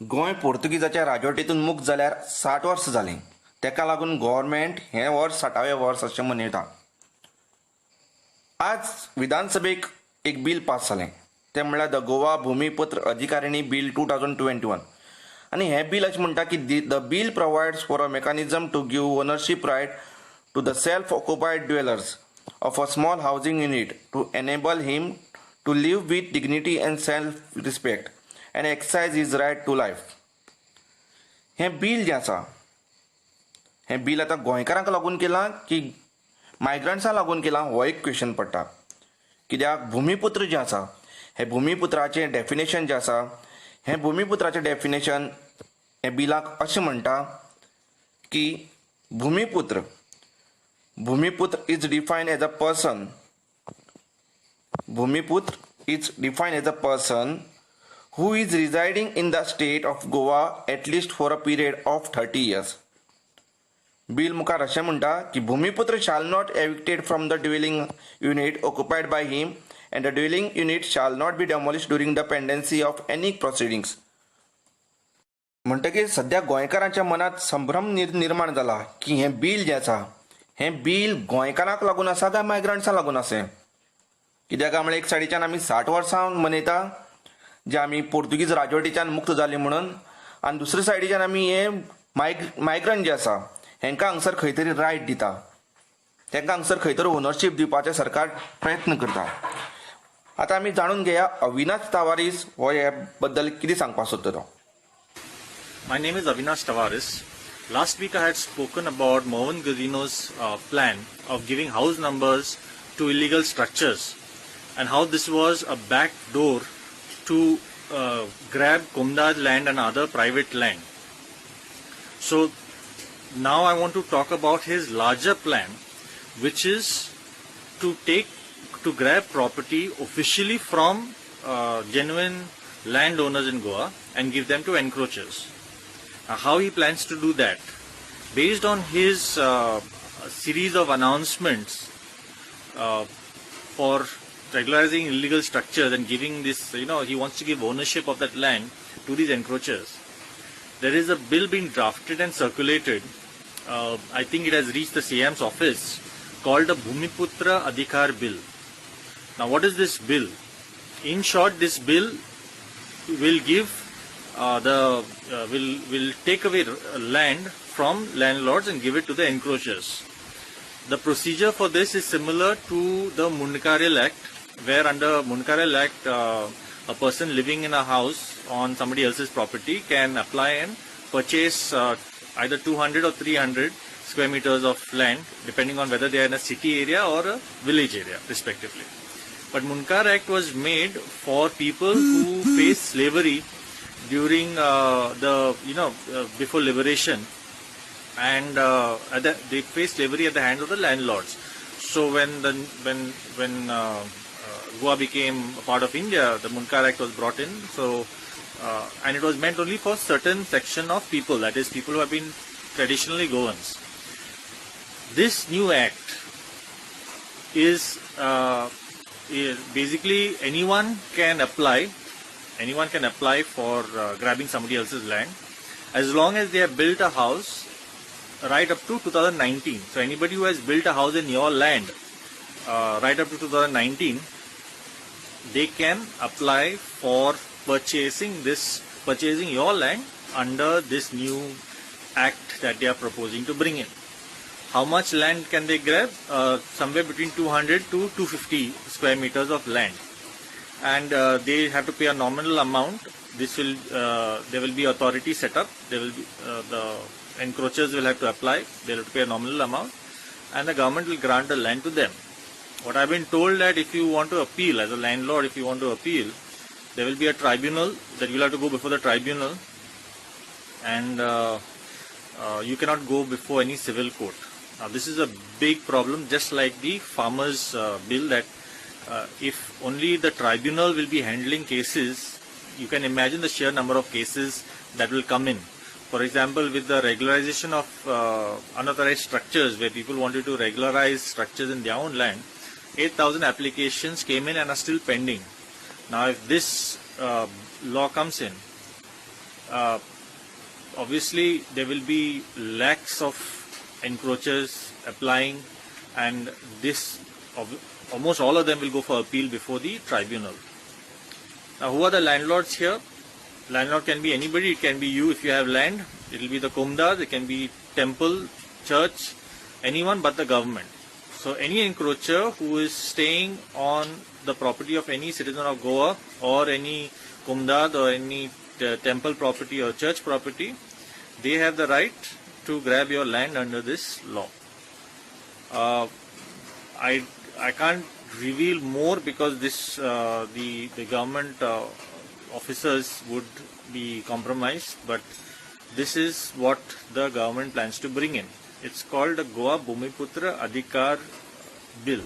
गोंय पोर्तुगीजाच्या राजवटीतून मुक्त जाल्यार 60 वर्सां जालीं. तेका लागून गव्हर्नमेंट हें वर्स 60वें वर्स अशें मनयता. आज विधानसभेक एक बिल पास जालें. तें म्हणल्यार द गोवा भूमिपुत्र अधिकारिणी बिल 2021. आनी हें बिल अशें म्हणटा की the bill provides for a mechanism to give ownership right to the self occupied dwellers of a small housing unit to enable him to live with dignity and self respect and exercise his right to life. हें bill जें आसा, हें bill आतां गोंयकारांक लागून केलां की मायग्रंट्सांक लागून केलां हो एक क्वेश्चन पडटा. कित्याक भुमिपुत्र जें आसा, हें भुमिपुत्राचें डेफिनेशन जें आसा, हें भुमिपुत्राचें डेफिनेशन हें बिलाक अशें म्हणटा की Bhumiputra is defined as a person. Bhumiputra is defined as a person who is residing in the state of Goa at least for a period of 30 years. Bill मुखार अशें म्हणटा की भूमिपुत्र shall not evicted from the dwelling unit occupied by him and the dwelling unit shall not be demolished during the pendency of any proceedings. म्हणटकीर सध्या गोंयकारांच्या मनात संभ्रम निर्माण जाला की हें बिल जें आसा, हें बिल गोंयकारांक लागून आसा काय मायग्रंट्सांक लागून आसा. कित्याक काय म्हळ्यार एक सायडीच्यान आमी 60 वर्सां मनयता जे आमी पोर्तुगीज राजवटीच्यान मुक्त जाली म्हणून, आनी दुसरे सायडीच्यान आमी हे मायग्रंट जे आसा हेंकां हांगसर खंय तरी रायट दिता, तेंकां हांगसर खंय तरी ओनरशीप दिवपाचे सरकार प्रयत्न करता. आतां आमी जाणून घेया अविनाश तवारीस हो ह्या बद्दल कितें सांगपाक सोदता तो. My name is Avinash Tavares. Last week I had spoken about Mohan Gurino's plan of giving house numbers to illegal structures and how this was a back door to grab Kumdad land and other private land. So now I want to talk about his larger plan, which is to grab property officially from genuine landowners in Goa and give them to encroachers. How he plans to do that? Based on his series of announcements for regularizing illegal structures and giving this, he wants to give ownership of that land to these encroachers. There is a bill being drafted and circulated. I think it has reached the CM's office, called the Bhumiputra Adhikar Bill. Now, what is this bill? In short, this bill will give will take away land from landlords and give it to the encroachers. The procedure for this is similar to the Munkarel Act, where under Munkarel Act, a person living in a house on somebody else's property can apply and purchase either 200 or 300 square meters of land, depending on whether they are in a city area or a village area, respectively. But Munkar Act was made for people who faced slavery during before liberation, and they faced slavery at the hands of the landlords. So when Goa became a part of India, the Munkar Act was brought in. So and it was meant only for certain section of people, that is, people who have been traditionally Goans. This new act is basically anyone can apply for grabbing somebody else's land, as long as they have built a house right up to 2019. So anybody who has built a house in your land right up to 2019, they can apply for purchasing your land under this new act that they are proposing to bring in. How much land can they grab? Somewhere between 200 to 250 square meters of land, and they have to pay a nominal amount. There will be authority set up. There will be the encroachers will have to apply. They will have to pay a nominal amount, and the government will grant the land to them. What I've been told, that if you want to appeal as a landlord, if you want to appeal, there will be a tribunal that you'll have to go before the tribunal, and you cannot go before any civil court. Now this is a big problem, just like the farmers bill, that if only the tribunal will be handling cases, you can imagine the sheer number of cases that will come in. For example, with the regularization of unauthorized structures, where people wanted to regularize structures in their own land, 8,000 applications came in and are still pending. Now if this law comes in, uh, obviously there will be lakhs of encroachers applying, and almost all of them will go for appeal before the tribunal. Now, who are the landlords here? Landlord can be anybody. It can be you if you have land. It will be the kumdas. It can be temple, church, anyone but the government. So any encroacher who is staying on the property of any citizen of Goa or any kumdad or any temple property or church property, they have the right to grab your land under this law. I can't reveal more because this the government officers would be compromised, but this is what the government plans to bring in. It's called the Goa Bhumiputra Adhikar Bill.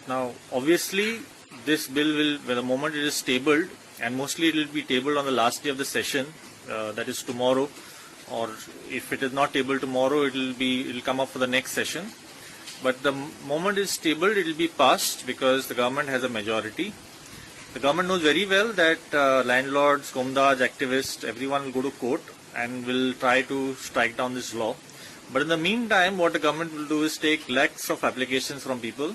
Now, obviously, this bill will, when the moment it is tabled, and mostly it will be tabled on the last day of the session, that is tomorrow, or if it is not tabled tomorrow, it will come up for the next session. But the moment it is tabled, it will be passed because the government has a majority. The government knows very well that landlords, kumdas, activists, everyone will go to court and will try to strike down this law. But in the meantime, what the government will do is take lakhs of applications from people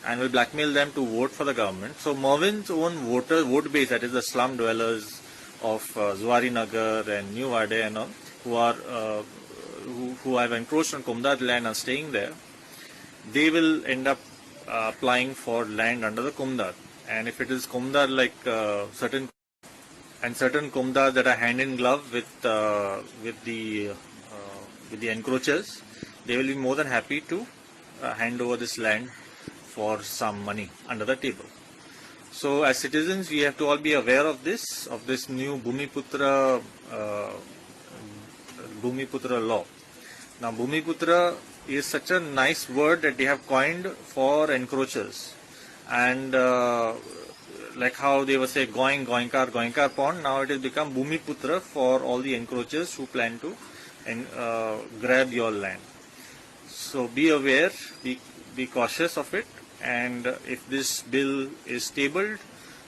and will blackmail them to vote for the government. So Mervin's own vote base, that is the slum dwellers of Zuari Nagar and New Vade and all, who have encroached on Kumdad land and staying there, they will end up applying for land under the Kumdad. And if it is Kumdad like certain Kumdad that are hand in glove with the encroachers, they will be more than happy to hand over this land for some money under the table. So as citizens, we have to all be aware of this new Bhumiputra law. Now Bhumiputra is such a nice word that they have coined for encroachers, and like how they were say Goinkar pond, now it has become Bhumiputra for all the encroachers who plan to grab your land. So be aware, be cautious of it, and if this bill is tabled,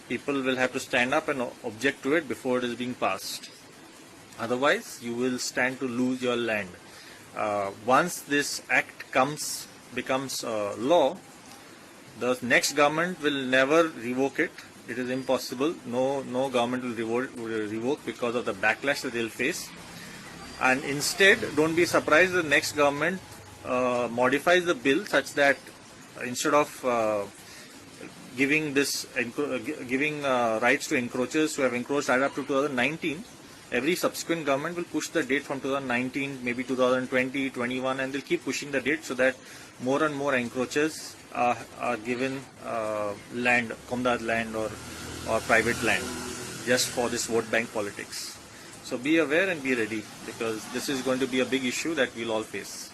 people will have to stand up and object to it before it is being passed. Otherwise, you will stand to lose your land. Once this act becomes law, the next government will never revoke it. It is impossible. No government will revoke because of the backlash that they'll face. And instead, don't be surprised the next government modifies the bill such that instead of giving rights to encroachers who have encroached right up to 2019, every subsequent government will push the date from 2019, maybe 2020, 21, and they'll keep pushing the date so that more and more encroachers are given land, Kumdad land or private land, just for this vote bank politics. So be aware and be ready, because this is going to be a big issue that we'll all face.